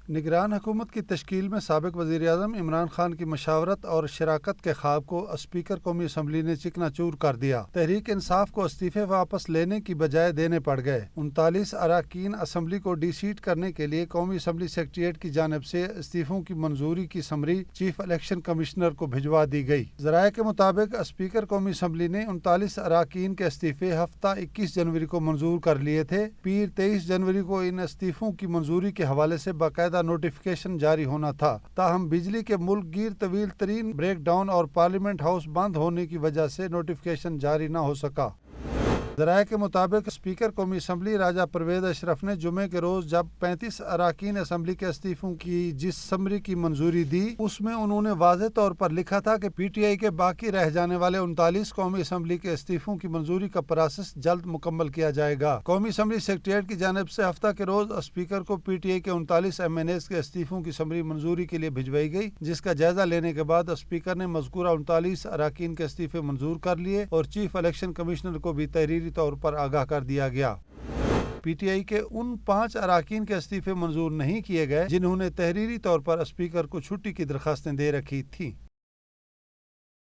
نگران حکومت کی تشکیل میں سابق وزیر اعظم عمران خان کی مشاورت اور شراکت کے خواب کو اسپیکر قومی اسمبلی نے چکنا چور کر دیا۔ تحریک انصاف کو استعفے واپس لینے کی بجائے دینے پڑ گئے۔ 39 اراکین اسمبلی کو ڈی سیٹ کرنے کے لیے قومی اسمبلی سیکریٹریٹ کی جانب سے استعفوں کی منظوری کی سمری چیف الیکشن کمشنر کو بھجوا دی گئی۔ ذرائع کے مطابق اسپیکر قومی اسمبلی نے 39 اراکین کے استعفے ہفتہ 21 جنوری کو منظور کر لیے تھے۔ پیر 23 جنوری کو ان استعفوں کی منظوری کے حوالے سے باقاعدہ نوٹیفیکیشن جاری ہونا تھا، تاہم بجلی کے ملک گیر طویل ترین بریک ڈاؤن اور پارلیمنٹ ہاؤس بند ہونے کی وجہ سے نوٹیفیکیشن جاری نہ ہو سکا۔ ذرائع کے مطابق اسپیکر قومی اسمبلی راجہ پرویز اشرف نے جمعے کے روز جب 35 اراکین اسمبلی کے استعفوں کی جس سمری کی منظوری دی، اس میں انہوں نے واضح طور پر لکھا تھا کہ پی ٹی آئی کے باقی رہ جانے والے 39 قومی اسمبلی کے استعفوں کی منظوری کا پروسیس جلد مکمل کیا جائے گا۔ قومی اسمبلی سیکریٹریٹ کی جانب سے ہفتہ کے روز اسپیکر کو پی ٹی آئی کے 39 ایم این ایز کے استعفوں کی سمری منظوری کے لیے بھجوائی گئی، جس کا جائزہ لینے کے بعد اسپیکر نے مذکورہ 39 اراکین کے استعفے منظور کر لیے اور چیف الیکشن کمشنر کو بھی تحریری طور پر آگاہ کر دیا گیا۔ پی ٹی آئی کے ان 5 اراکین کے استعفے منظور نہیں کیے گئے جنہوں نے تحریری طور پر اسپیکر کو چھٹی کی درخواستیں دے رکھی تھیں۔